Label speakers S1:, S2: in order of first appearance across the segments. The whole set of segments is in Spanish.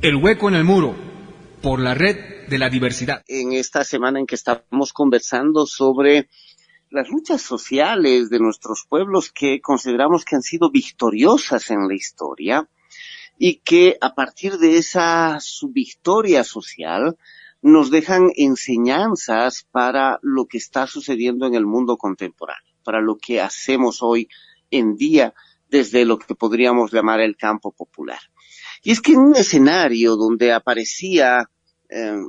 S1: El hueco en el muro, por la red de la diversidad.
S2: En esta semana en que estamos conversando sobre las luchas sociales de nuestros pueblos que consideramos que han sido victoriosas en la historia y que a partir de esa su victoria social nos dejan enseñanzas para lo que está sucediendo en el mundo contemporáneo, para lo que hacemos hoy en día desde lo que podríamos llamar el campo popular. Y es que en un escenario donde aparecía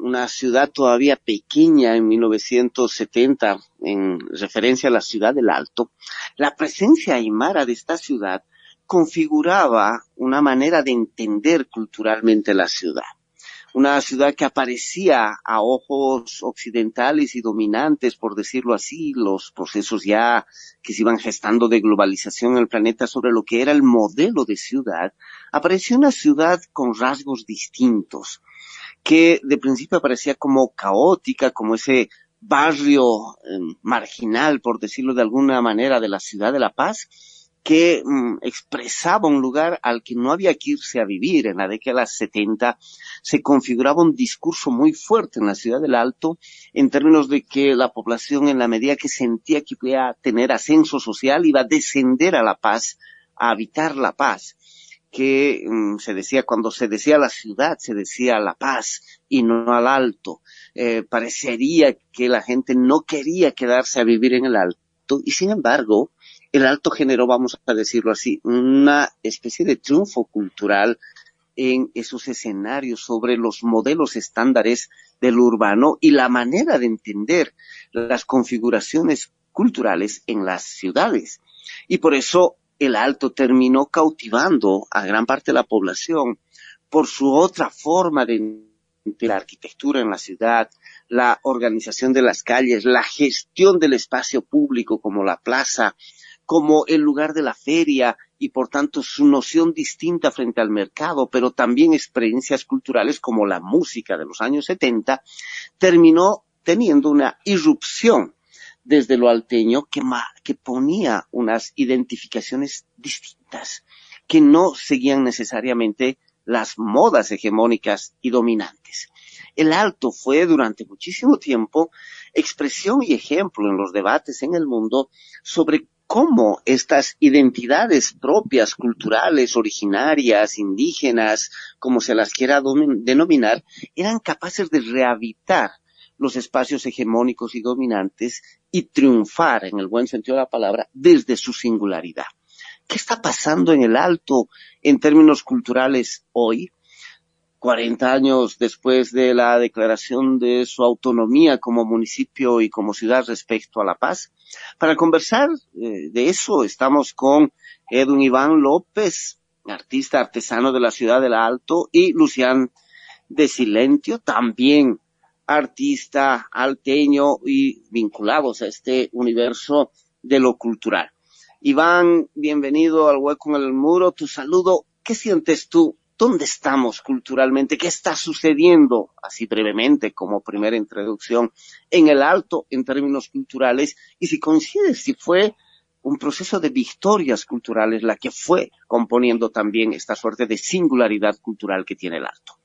S2: una ciudad todavía pequeña en 1970, en referencia a la ciudad del Alto, la presencia aymara de esta ciudad configuraba una manera de entender culturalmente la ciudad. Una ciudad que aparecía a ojos occidentales y dominantes, por decirlo así, los procesos ya que se iban gestando de globalización en el planeta sobre lo que era el modelo de ciudad, apareció una ciudad con rasgos distintos, que de principio parecía como caótica, como ese barrio marginal, por decirlo de alguna manera, de la ciudad de La Paz, que expresaba un lugar al que no había que irse a vivir. En la década de los 70 se configuraba un discurso muy fuerte en la ciudad del Alto en términos de que la población, en la medida que sentía que iba a tener ascenso social, iba a descender a La Paz, a habitar La Paz, que se decía, cuando se decía la ciudad, se decía La Paz y no al Alto. Parecería que la gente no quería quedarse a vivir en el Alto y sin embargo el Alto generó, vamos a decirlo así, una especie de triunfo cultural en esos escenarios sobre los modelos estándares del urbano y la manera de entender las configuraciones culturales en las ciudades. Y por eso el Alto terminó cautivando a gran parte de la población por su otra forma de la arquitectura en la ciudad, la organización de las calles, la gestión del espacio público como la plaza, como el lugar de la feria y por tanto su noción distinta frente al mercado, pero también experiencias culturales como la música de los años 70, terminó teniendo una irrupción desde lo alteño que ponía unas identificaciones distintas, que no seguían necesariamente las modas hegemónicas y dominantes. El Alto fue durante muchísimo tiempo expresión y ejemplo en los debates en el mundo sobre cómo estas identidades propias, culturales, originarias, indígenas, como se las quiera denominar, eran capaces de rehabilitar los espacios hegemónicos y dominantes y triunfar, en el buen sentido de la palabra, desde su singularidad. ¿Qué está pasando en el Alto en términos culturales hoy? 40 años después de la declaración de su autonomía como municipio y como ciudad respecto a La Paz. Para conversar de eso estamos con Edwin Iván López, artista artesano de la ciudad del Alto, y Lucián de Silentio, también artista alteño y vinculados a este universo de lo cultural. Iván, bienvenido al Hueco en el Muro, tu saludo. ¿Qué sientes tú? ¿Dónde estamos culturalmente? ¿Qué está sucediendo, así brevemente, como primera introducción, en el Alto en términos culturales? Y si coincides, si fue un proceso de victorias culturales la que fue componiendo también esta suerte de singularidad cultural que tiene el Alto.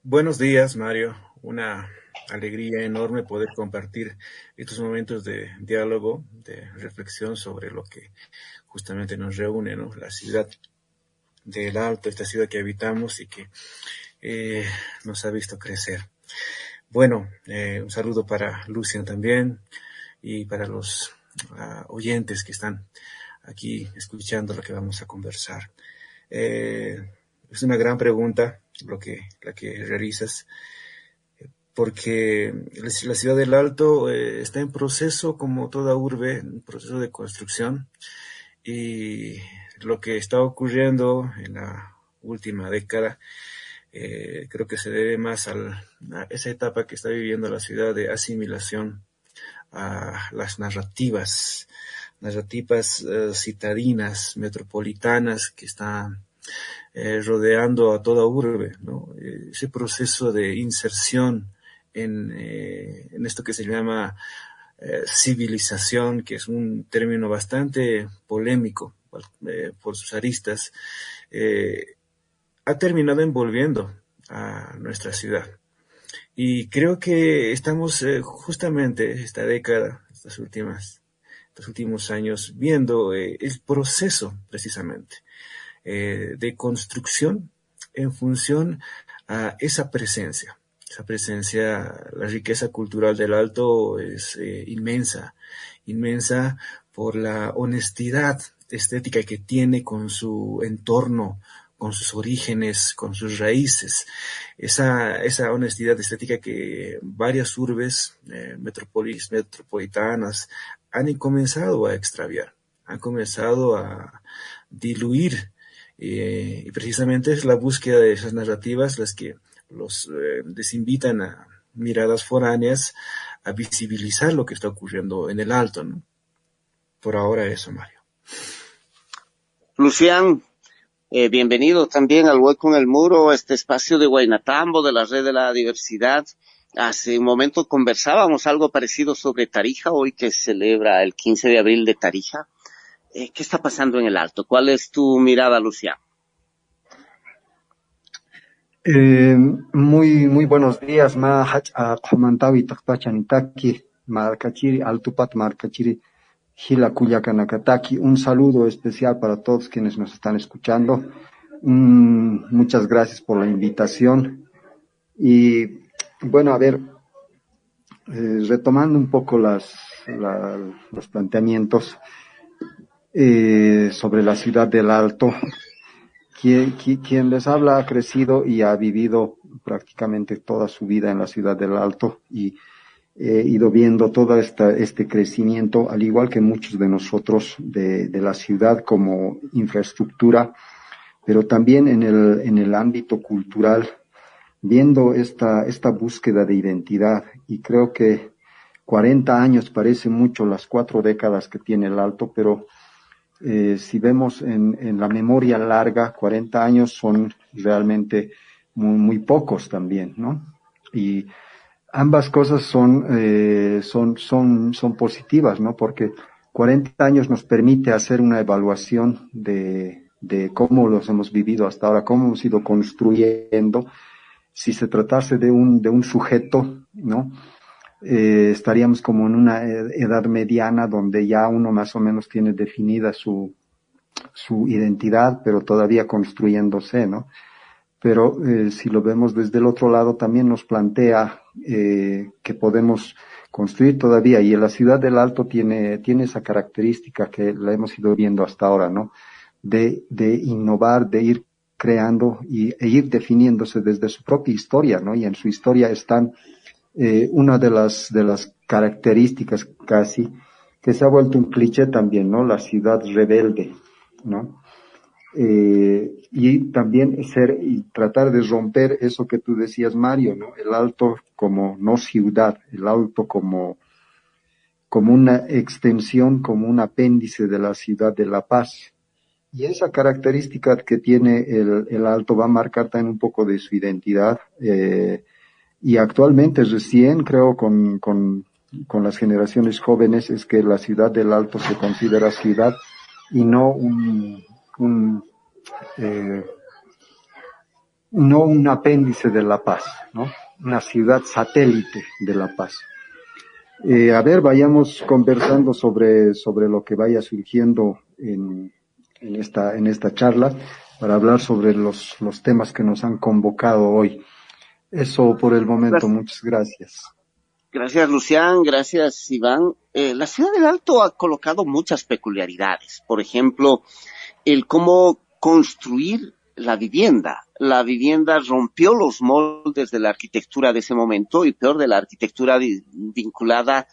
S3: Buenos días, Mario. Una alegría enorme poder compartir estos momentos de diálogo, de reflexión sobre lo que justamente nos reúne, ¿no? La ciudad del Alto, esta ciudad que habitamos y que nos ha visto crecer. Bueno, un saludo para Lucian también y para los oyentes que están aquí escuchando lo que vamos a conversar. Es una gran pregunta la que realizas, porque la ciudad del Alto está en proceso, como toda urbe, en proceso de construcción, y lo que está ocurriendo en la última década creo que se debe más a esa etapa que está viviendo la ciudad de asimilación a las narrativas citadinas, metropolitanas que están rodeando a toda urbe, ¿no? Ese proceso de inserción en esto que se llama civilización, que es un término bastante polémico por sus aristas, ha terminado envolviendo a nuestra ciudad. Y creo que estamos justamente esta década, estos últimos años, viendo el proceso precisamente de construcción en función a esa presencia. Esa presencia, la riqueza cultural del Alto es inmensa, inmensa por la honestidad estética que tiene con su entorno, con sus orígenes, con sus raíces. Esa honestidad estética que varias urbes metropolitanas han comenzado a extraviar, han comenzado a diluir, y precisamente es la búsqueda de esas narrativas las que les invitan a miradas foráneas a visibilizar lo que está ocurriendo en el Alto, ¿no? Por ahora eso, Mario.
S2: Lucián, bienvenido también al Hueco en el Muro, este espacio de Guaynatambo, de la Red de la Diversidad. Hace un momento conversábamos algo parecido sobre Tarija, hoy que se celebra el 15 de abril de Tarija. ¿Qué está pasando en el Alto? ¿Cuál es tu mirada, Lucián?
S4: Muy buenos días, ma hach a Comantawi Takpachanitaki, Marcachiri, Altupat Marcachiri, Gila Cuyacanacataki. Un saludo especial para todos quienes nos están escuchando. Muchas gracias por la invitación. Y bueno, a ver, retomando un poco los planteamientos sobre la ciudad del Alto. Quien les habla ha crecido y ha vivido prácticamente toda su vida en la ciudad del Alto y he ido viendo todo este crecimiento, al igual que muchos de nosotros de la ciudad como infraestructura, pero también en el ámbito cultural, viendo esta búsqueda de identidad. Y creo que 40 años parece mucho, las 4 décadas que tiene el Alto, pero si vemos en la memoria larga, 40 años son realmente muy pocos también, ¿no? Y ambas cosas son positivas, ¿no? Porque 40 años nos permite hacer una evaluación de cómo los hemos vivido hasta ahora, cómo hemos ido construyendo. Si se tratase de un sujeto, ¿no? Estaríamos como en una edad mediana donde ya uno más o menos tiene definida su identidad, pero todavía construyéndose, ¿no? Pero si lo vemos desde el otro lado, también nos plantea que podemos construir todavía, y en la ciudad del Alto tiene esa característica que la hemos ido viendo hasta ahora, ¿no? De innovar, de ir creando e ir definiéndose desde su propia historia, ¿no? Y en su historia están una de las características casi que se ha vuelto un cliché también, ¿no? La ciudad rebelde, ¿no? Y también y tratar de romper eso que tú decías, Mario, ¿no? El Alto como no ciudad, el Alto como una extensión, como un apéndice de la ciudad de La Paz. Y esa característica que tiene el Alto va a marcar también un poco de su identidad, y actualmente recién creo con las generaciones jóvenes es que la ciudad del Alto se considera ciudad y no un apéndice de La Paz, ¿no? Una ciudad satélite de La Paz. A ver, vayamos conversando sobre lo que vaya surgiendo en esta charla para hablar sobre los temas que nos han convocado hoy. Eso por el momento, muchas gracias.
S2: Gracias, Lucián, gracias, Iván. La ciudad del Alto ha colocado muchas peculiaridades. Por ejemplo, el cómo construir la vivienda. La vivienda rompió los moldes de la arquitectura de ese momento y peor de la arquitectura vinculada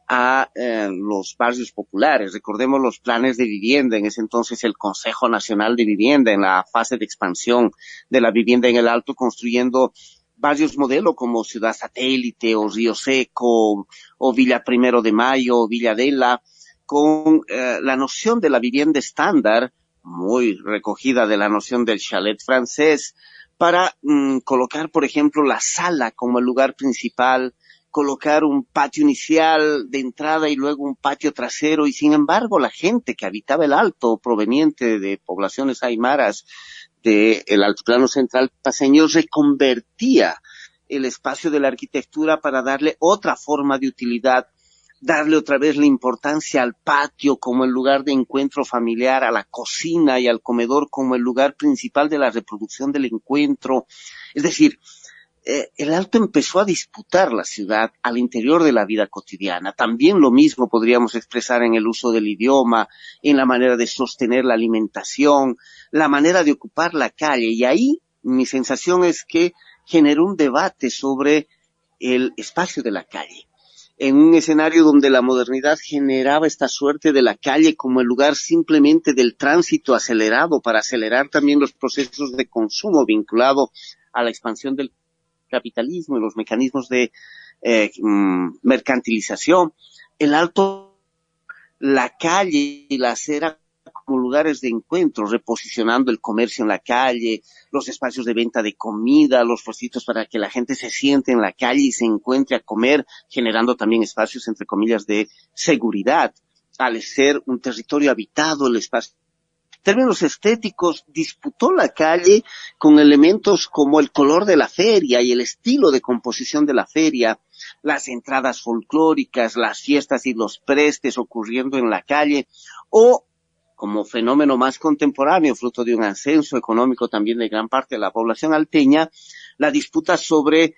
S2: a los barrios populares. Recordemos los planes de vivienda, en ese entonces el Consejo Nacional de Vivienda, en la fase de expansión de la vivienda en el Alto, construyendo varios modelos como Ciudad Satélite o Río Seco o Villa Primero de Mayo o Villa Adela, con la noción de la vivienda estándar, muy recogida de la noción del chalet francés, para colocar, por ejemplo, la sala como el lugar principal, colocar un patio inicial de entrada y luego un patio trasero, y sin embargo la gente que habitaba el Alto, proveniente de poblaciones aymaras del altiplano central paseño reconvertía el espacio de la arquitectura para darle otra forma de utilidad, darle otra vez la importancia al patio como el lugar de encuentro familiar, a la cocina y al comedor como el lugar principal de la reproducción del encuentro. Es decir, el Alto empezó a disputar la ciudad al interior de la vida cotidiana. También lo mismo podríamos expresar en el uso del idioma, en la manera de sostener la alimentación, la manera de ocupar la calle. Y ahí mi sensación es que generó un debate sobre el espacio de la calle, en un escenario donde la modernidad generaba esta suerte de la calle como el lugar simplemente del tránsito acelerado para acelerar también los procesos de consumo vinculado a la expansión del capitalismo y los mecanismos de mercantilización. El Alto, la calle y la acera como lugares de encuentro, reposicionando el comercio en la calle, los espacios de venta de comida, los puestitos para que la gente se siente en la calle y se encuentre a comer, generando también espacios, entre comillas, de seguridad. Al ser un territorio habitado, el espacio en términos estéticos, disputó la calle con elementos como el color de la feria y el estilo de composición de la feria, las entradas folclóricas, las fiestas y los prestes ocurriendo en la calle, o como fenómeno más contemporáneo, fruto de un ascenso económico también de gran parte de la población alteña, la disputa sobre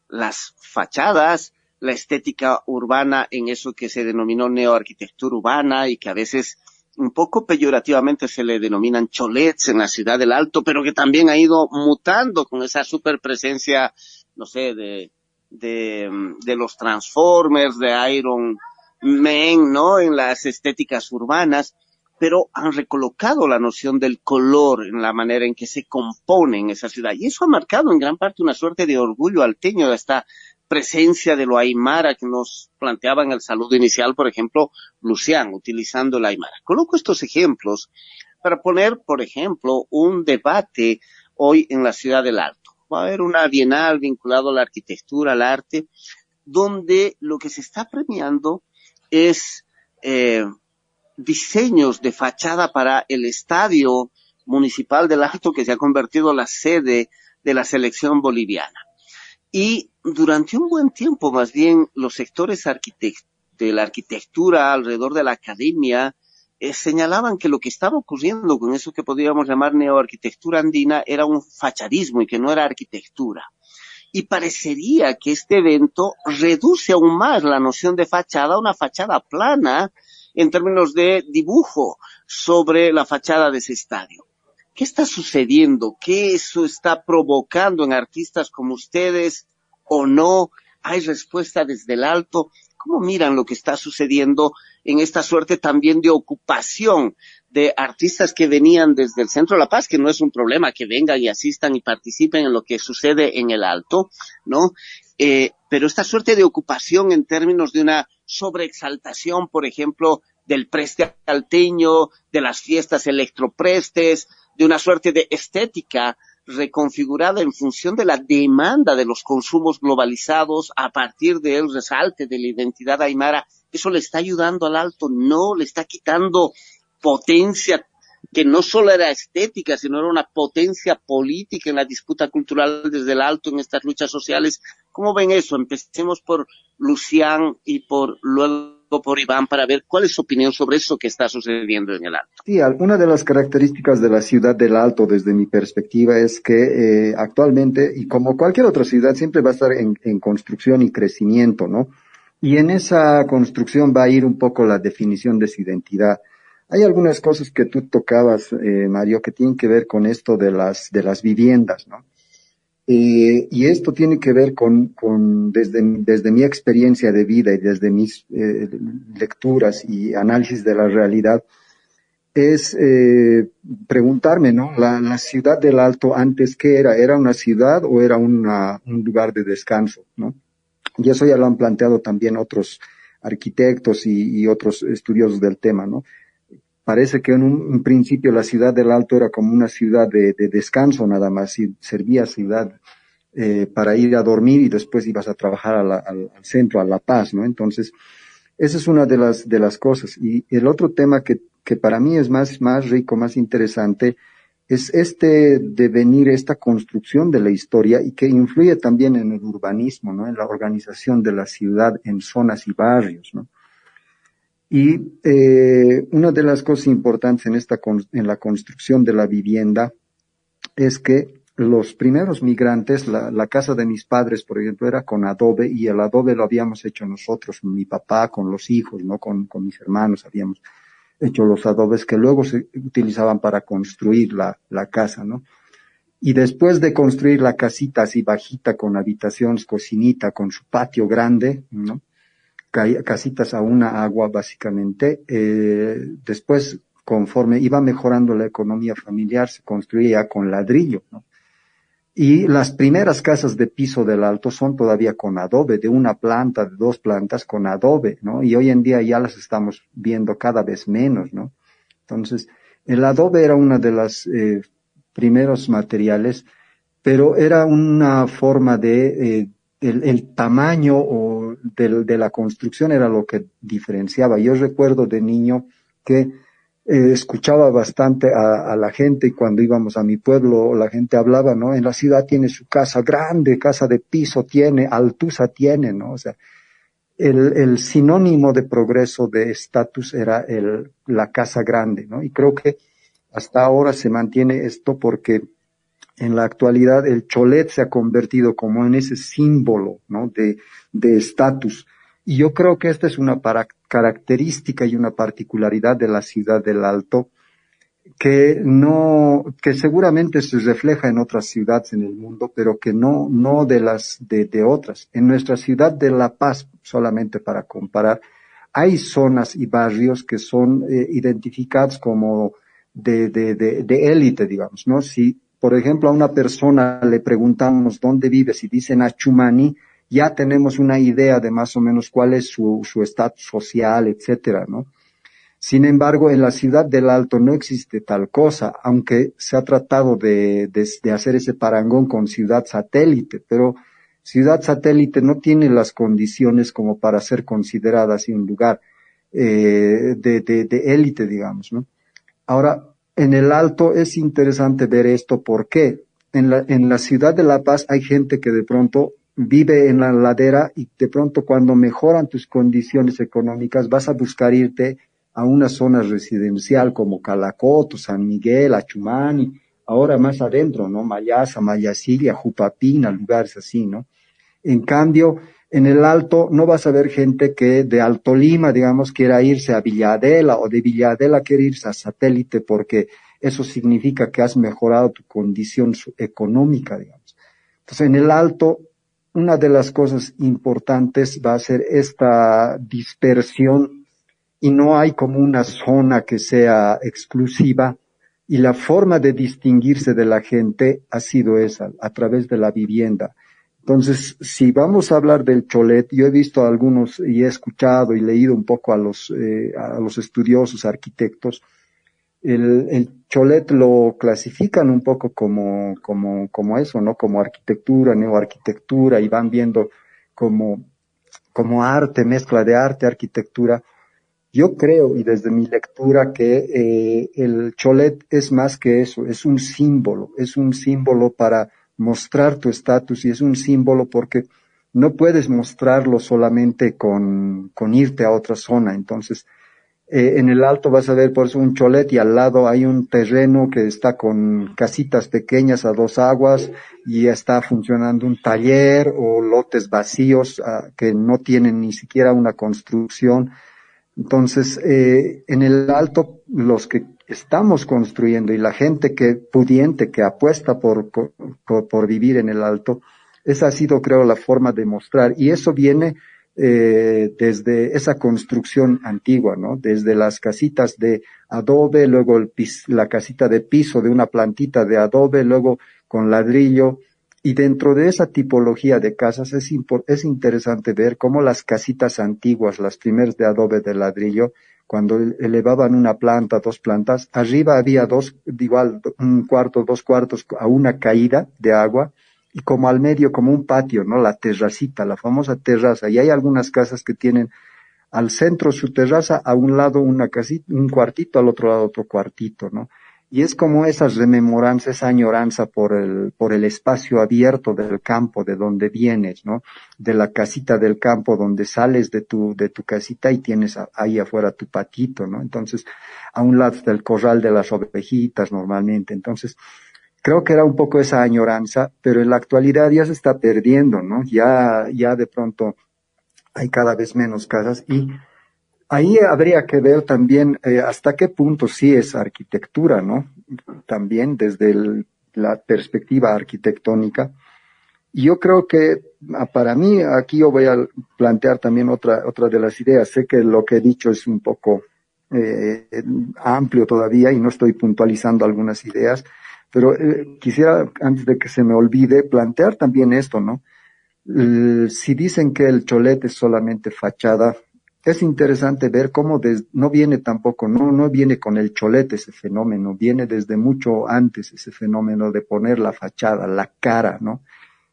S2: las fachadas, la estética urbana en eso que se denominó neoarquitectura urbana y que a veces un poco peyorativamente se le denominan cholets en la ciudad del Alto, pero que también ha ido mutando con esa superpresencia, no sé, de los Transformers, de Iron Man, ¿no? En las estéticas urbanas, pero han recolocado la noción del color en la manera en que se compone en esa ciudad. Y eso ha marcado en gran parte una suerte de orgullo alteño de esta presencia de lo aymara que nos planteaba en el saludo inicial, por ejemplo, Lucián, utilizando el aymara. Coloco estos ejemplos para poner, por ejemplo, un debate hoy en la ciudad del Alto. Va a haber una bienal vinculada a la arquitectura, al arte, donde lo que se está premiando es diseños de fachada para el estadio municipal del Alto, que se ha convertido en la sede de la selección boliviana. Y durante un buen tiempo, más bien, los sectores de la arquitectura alrededor de la academia señalaban que lo que estaba ocurriendo con eso que podríamos llamar neoarquitectura andina era un fachadismo y que no era arquitectura. Y parecería que este evento reduce aún más la noción de fachada a una fachada plana en términos de dibujo sobre la fachada de ese estadio. ¿Qué está sucediendo? ¿Qué eso está provocando en artistas como ustedes o no? ¿Hay respuesta desde el Alto? ¿Cómo miran lo que está sucediendo en esta suerte también de ocupación de artistas que venían desde el Centro de La Paz, que no es un problema que vengan y asistan y participen en lo que sucede en el Alto, ¿no? Pero esta suerte de ocupación en términos de una sobreexaltación, por ejemplo, del preste alteño, de las fiestas electroprestes, de una suerte de estética reconfigurada en función de la demanda de los consumos globalizados a partir del resalte de la identidad aymara. Eso le está ayudando al Alto, no le está quitando potencia que no solo era estética, sino era una potencia política en la disputa cultural desde el Alto en estas luchas sociales. ¿Cómo ven eso? Empecemos por Lucián y luego por Iván para ver cuál es su opinión sobre eso que está sucediendo en el Alto.
S4: Sí, una de las características de la ciudad del Alto, desde mi perspectiva, es que actualmente, y como cualquier otra ciudad, siempre va a estar en construcción y crecimiento, ¿no? Y en esa construcción va a ir un poco la definición de su identidad. Hay algunas cosas que tú tocabas, Mario, que tienen que ver con esto de las viviendas, ¿no? Y esto tiene que ver desde mi experiencia de vida y desde mis lecturas y análisis de la realidad, es preguntarme, ¿no? La ciudad del Alto antes, ¿qué era? ¿Era una ciudad o era un lugar de descanso, ¿no? Y eso ya lo han planteado también otros arquitectos y otros estudiosos del tema, ¿no? Parece que en un principio la ciudad del Alto era como una ciudad de descanso nada más, y servía ciudad para ir a dormir y después ibas a trabajar al centro, a La Paz, ¿no? Entonces, esa es una de las cosas. Y el otro tema que para mí es más rico, más interesante, es este devenir, esta construcción de la historia y que influye también en el urbanismo, ¿no? En la organización de la ciudad en zonas y barrios, ¿no? Y una de las cosas importantes en la construcción de la vivienda es que los primeros migrantes, la casa de mis padres, por ejemplo, era con adobe y el adobe lo habíamos hecho nosotros, mi papá con los hijos, ¿no? Con mis hermanos habíamos hecho los adobes que luego se utilizaban para construir la casa, ¿no? Y después de construir la casita así bajita con habitaciones, cocinita, con su patio grande, ¿no? Casitas a una agua básicamente, después conforme iba mejorando la economía familiar se construía con ladrillo, ¿no? Y las primeras casas de piso del Alto son todavía con adobe, de una planta, de dos plantas con adobe, ¿no? Y hoy en día ya las estamos viendo cada vez menos, ¿no? Entonces, el adobe era una de las primeros materiales, pero era una forma de, el tamaño o de la construcción era lo que diferenciaba. Yo recuerdo de niño que escuchaba bastante a la gente y cuando íbamos a mi pueblo la gente hablaba, ¿no? En la ciudad tiene su casa grande, casa de piso tiene, altuza tiene, ¿no? O sea, el sinónimo de progreso de estatus era la casa grande, ¿no? Y creo que hasta ahora se mantiene esto porque en la actualidad el cholet se ha convertido como en ese símbolo, ¿no? De estatus. Y yo creo que esta es una característica y una particularidad de la ciudad del Alto que seguramente se refleja en otras ciudades en el mundo, pero que no de otras. En nuestra ciudad de La Paz, solamente para comparar, hay zonas y barrios que son identificados como de élite, digamos, ¿no? Si, por ejemplo, a una persona le preguntamos dónde vive, si dicen Achumani, ya tenemos una idea de más o menos cuál es su estatus social, etcétera, ¿no? Sin embargo, en la ciudad del Alto no existe tal cosa, aunque se ha tratado de hacer ese parangón con ciudad satélite, pero ciudad satélite no tiene las condiciones como para ser considerada así un lugar de élite, digamos, ¿no? Ahora, en el Alto es interesante ver esto, ¿por qué? En la ciudad de La Paz hay gente que de pronto vive en la ladera y de pronto cuando mejoran tus condiciones económicas vas a buscar irte a una zona residencial como Calacoto, San Miguel, Achumani, ahora más adentro, ¿no? Mayasa, Mayasilia, Jupapina, lugares así, ¿no? En cambio, en el Alto no vas a ver gente que de Alto Lima, digamos, quiera irse a Villadela o de Villadela quiere irse a Satélite porque eso significa que has mejorado tu condición económica, digamos. Entonces, en el Alto, una de las cosas importantes va a ser esta dispersión y no hay como una zona que sea exclusiva y la forma de distinguirse de la gente ha sido esa, a través de la vivienda. Entonces, si vamos a hablar del cholet, yo he visto a algunos y he escuchado y leído un poco a los estudiosos arquitectos, el cholet lo clasifican un poco como eso, ¿no? Como arquitectura, neoarquitectura, y van viendo como arte, mezcla de arte, arquitectura. Yo creo, y desde mi lectura, que el cholet es más que eso, es un símbolo para mostrar tu estatus y es un símbolo porque no puedes mostrarlo solamente con irte a otra zona. Entonces, en el Alto vas a ver por eso un cholet y al lado hay un terreno que está con casitas pequeñas a dos aguas y está funcionando un taller o lotes vacíos que no tienen ni siquiera una construcción. Entonces, en el Alto, los que estamos construyendo y la gente pudiente que apuesta por vivir en el Alto, esa ha sido, creo, la forma de mostrar. Y eso viene desde esa construcción antigua, ¿no? Desde las casitas de adobe, luego la casita de piso de una plantita de adobe, luego con ladrillo. Y dentro de esa tipología de casas es interesante ver cómo las casitas antiguas, las primeras de adobe de ladrillo, cuando elevaban una planta, dos plantas, arriba había un cuarto, dos cuartos a una caída de agua y como al medio, como un patio, ¿no? La terracita, la famosa terraza. Y hay algunas casas que tienen al centro su terraza, a un lado una casita, un cuartito, al otro lado otro cuartito, ¿no? Y es como esa rememoranza, esa añoranza por el espacio abierto del campo de donde vienes, ¿no? De la casita del campo donde sales de tu casita y tienes ahí afuera tu patito, ¿no? Entonces, a un lado está el corral de las ovejitas normalmente. Entonces, creo que era un poco esa añoranza, pero en la actualidad ya se está perdiendo, ¿no? Ya de pronto hay cada vez menos casas y ahí habría que ver también hasta qué punto sí es arquitectura, ¿no? También desde la perspectiva arquitectónica. Y yo creo que para mí, aquí yo voy a plantear también otra de las ideas. Sé que lo que he dicho es un poco amplio todavía y no estoy puntualizando algunas ideas, pero quisiera, antes de que se me olvide, plantear también esto, ¿no? Si dicen que el cholet es solamente fachada, es interesante ver cómo no viene tampoco, no viene con el cholet ese fenómeno, viene desde mucho antes ese fenómeno de poner la fachada, la cara, ¿no?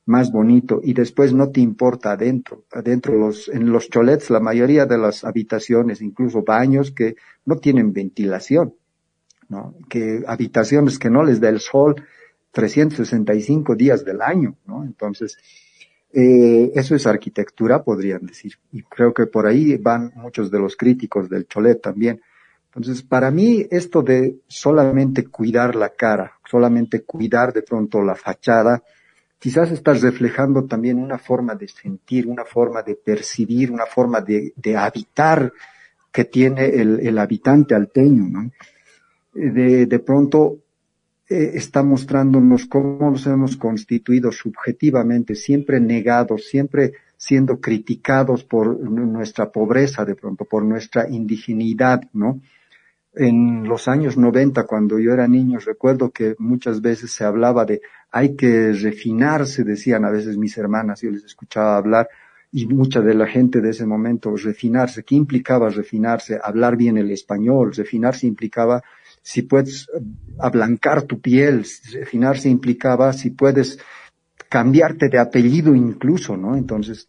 S4: Más bonito, y después no te importa adentro. En los cholets, la mayoría de las habitaciones, incluso baños que no tienen ventilación, ¿no? Que habitaciones que no les da el sol 365 días del año, ¿no? Entonces, eso es arquitectura, podrían decir. Y creo que por ahí van muchos de los críticos del cholet también. Entonces, para mí, esto de solamente cuidar la cara, solamente cuidar de pronto la fachada, quizás estás reflejando también una forma de sentir, una forma de percibir, una forma de habitar que tiene el habitante alteño, ¿no? De pronto está mostrándonos cómo nos hemos constituido subjetivamente, siempre negados, siempre siendo criticados por nuestra pobreza de pronto, por nuestra indigenidad, ¿no? En los años 90, cuando yo era niño, recuerdo que muchas veces se hablaba de hay que refinarse, decían a veces mis hermanas, yo les escuchaba hablar, y mucha de la gente de ese momento, refinarse. ¿Qué implicaba refinarse? Hablar bien el español. Refinarse implicaba si puedes ablancar tu piel. Refinarse implicaba si puedes cambiarte de apellido incluso, ¿no? Entonces,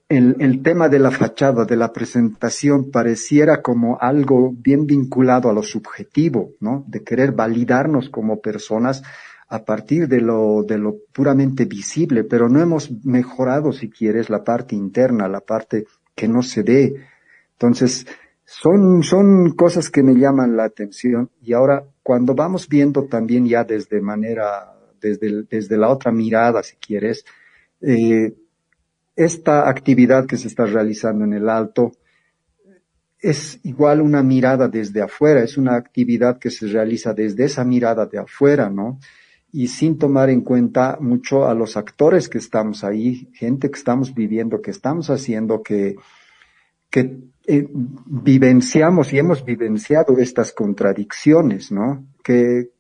S4: el tema de la fachada, de la presentación, pareciera como algo bien vinculado a lo subjetivo, ¿no? De querer validarnos como personas a partir de lo puramente visible, pero no hemos mejorado, si quieres, la parte interna, la parte que no se ve. Entonces, son cosas que me llaman la atención. Y ahora, cuando vamos viendo también ya desde la otra mirada, si quieres, esta actividad que se está realizando en el Alto es igual una mirada desde afuera, es una actividad que se realiza desde esa mirada de afuera, ¿no? Y sin tomar en cuenta mucho a los actores que estamos ahí, gente que estamos viviendo, que estamos haciendo, que vivenciamos y hemos vivenciado estas contradicciones, ¿no? Que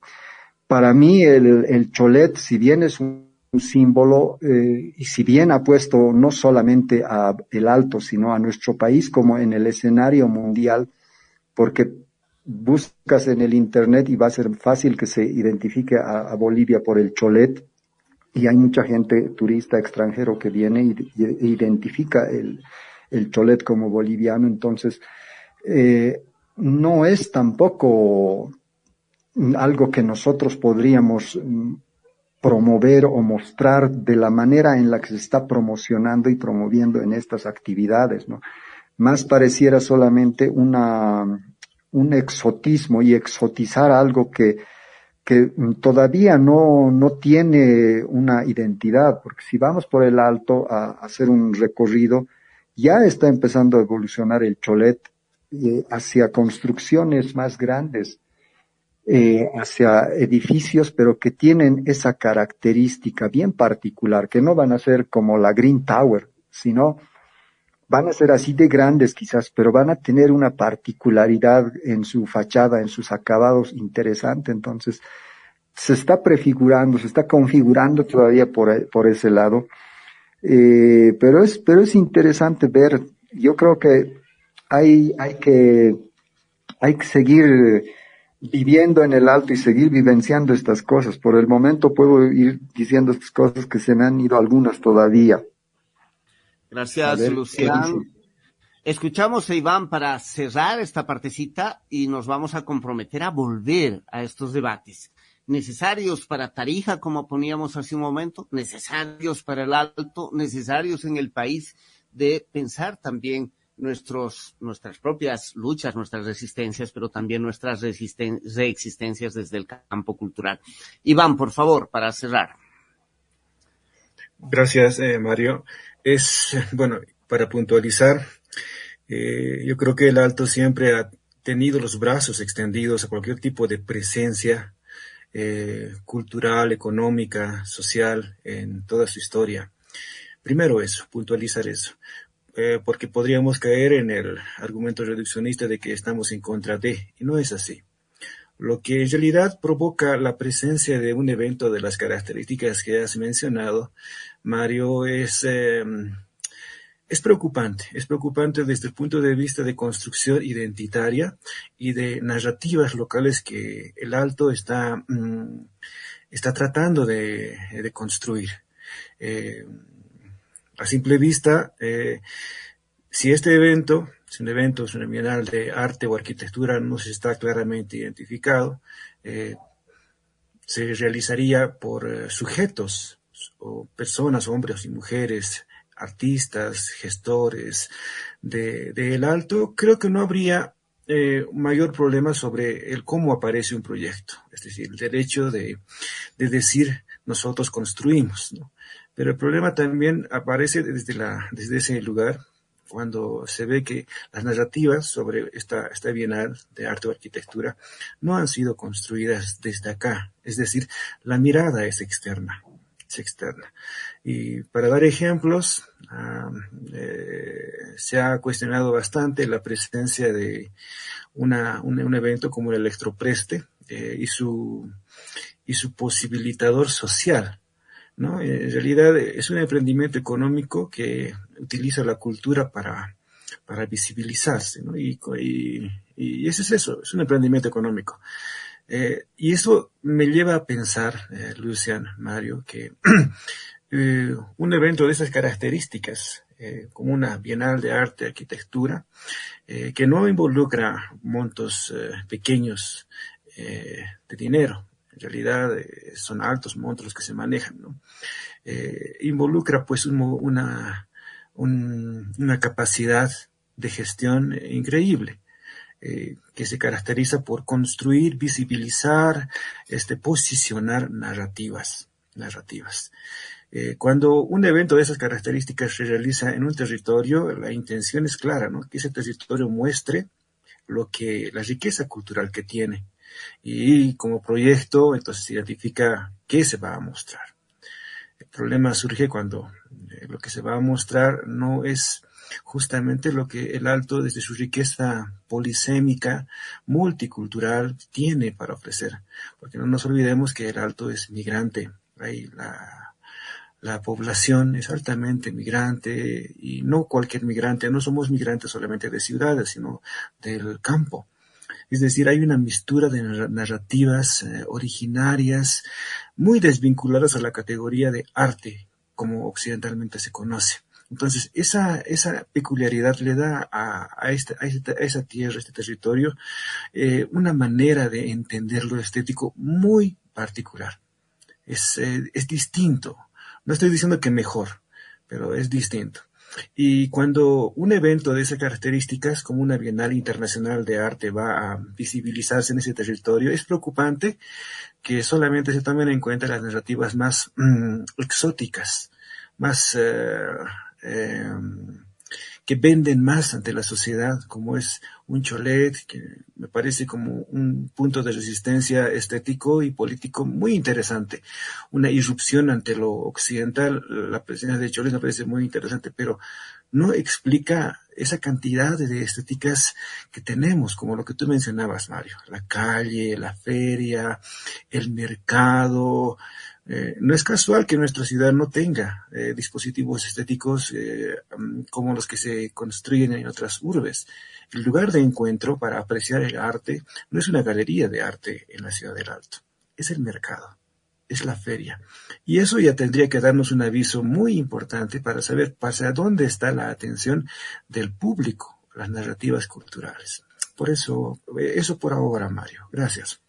S4: para mí el cholet, si bien es un símbolo, y si bien ha puesto no solamente a el Alto, sino a nuestro país como en el escenario mundial, porque buscas en el internet y va a ser fácil que se identifique a Bolivia por el cholet, y hay mucha gente turista extranjero que viene y identifica el cholet como boliviano. Entonces, no es tampoco algo que nosotros podríamos promover o mostrar de la manera en la que se está promocionando y promoviendo en estas actividades, ¿no? Más pareciera solamente un exotismo y exotizar algo que todavía no tiene una identidad, porque si vamos por el Alto a hacer un recorrido, ya está empezando a evolucionar el cholet hacia construcciones más grandes, hacia edificios, pero que tienen esa característica bien particular, que no van a ser como la Green Tower, sino van a ser así de grandes quizás, pero van a tener una particularidad en su fachada, en sus acabados interesante. Entonces, se está prefigurando, se está configurando todavía por ese lado, pero es interesante ver. Yo creo que hay que seguir viviendo en el Alto y seguir vivenciando estas cosas. Por el momento puedo ir diciendo estas cosas que se me han ido algunas todavía. A
S2: Gracias,
S4: ver, ¿qué
S2: Lucián.
S4: dice?
S2: Escuchamos a Iván para cerrar esta partecita y nos vamos a comprometer a volver a estos debates. Necesarios para Tarija, como poníamos hace un momento, necesarios para el Alto, necesarios en el país, de pensar también nuestras propias luchas, nuestras resistencias, pero también nuestras reexistencias desde el campo cultural. Iván, por favor, para cerrar.
S3: Gracias, Mario. Bueno, para puntualizar, yo creo que el Alto siempre ha tenido los brazos extendidos a cualquier tipo de presencia cultural, económica, social en toda su historia. Primero eso, puntualizar eso, porque podríamos caer en el argumento reduccionista de que estamos en contra de, y no es así. Lo que en realidad provoca la presencia de un evento de las características que has mencionado, Mario, es preocupante. Es preocupante desde el punto de vista de construcción identitaria y de narrativas locales que el Alto está tratando de construir. A simple vista, si este evento es una bienal de arte o arquitectura, no se está claramente identificado, se realizaría por sujetos o personas, hombres y mujeres, artistas, gestores del Alto, creo que no habría mayor problema sobre el cómo aparece un proyecto, es decir, el derecho de decir nosotros construimos, ¿no? Pero el problema también aparece desde ese lugar, cuando se ve que las narrativas sobre esta bienal de arte o arquitectura no han sido construidas desde acá, es decir, la mirada es externa. Y para dar ejemplos, se ha cuestionado bastante la presencia de un evento como el Electropreste y su posibilitador social, ¿no? En realidad es un emprendimiento económico que utiliza la cultura para visibilizarse, ¿no? Y eso es eso, es un emprendimiento económico. Y eso me lleva a pensar, Lucian, Mario, que un evento de esas características, como una bienal de arte y arquitectura, que no involucra montos pequeños de dinero, en realidad son altos montos los que se manejan, ¿no? Involucra pues una capacidad de gestión increíble. Que se caracteriza por construir, visibilizar, posicionar narrativas. Cuando un evento de esas características se realiza en un territorio, la intención es clara, ¿no? Que ese territorio muestre la riqueza cultural que tiene. Y como proyecto, entonces se identifica qué se va a mostrar. El problema surge cuando lo que se va a mostrar no es justamente lo que el Alto, desde su riqueza polisémica, multicultural, tiene para ofrecer. Porque no nos olvidemos que el Alto es migrante. Ahí la población es altamente migrante, y no cualquier migrante, no somos migrantes solamente de ciudades, sino del campo. Es decir, hay una mistura de narrativas originarias, muy desvinculadas a la categoría de arte, como occidentalmente se conoce. Entonces, esa peculiaridad le da a esa tierra, a este territorio, una manera de entender lo estético muy particular. Es distinto. No estoy diciendo que mejor, pero es distinto. Y cuando un evento de esas características, como una Bienal Internacional de Arte, va a visibilizarse en ese territorio, es preocupante que solamente se tomen en cuenta las narrativas más exóticas, más que venden más ante la sociedad, como es un cholet, que me parece como un punto de resistencia estético y político muy interesante. Una irrupción ante lo occidental, la presencia de cholet me parece muy interesante, pero no explica esa cantidad de estéticas que tenemos, como lo que tú mencionabas, Mario. La calle, la feria, el mercado. No es casual que nuestra ciudad no tenga dispositivos estéticos como los que se construyen en otras urbes. El lugar de encuentro para apreciar el arte no es una galería de arte en la ciudad del Alto, es el mercado. es la feria. Y eso ya tendría que darnos un aviso muy importante para saber hacia dónde está la atención del público, las narrativas culturales. Por eso por ahora, Mario. Gracias.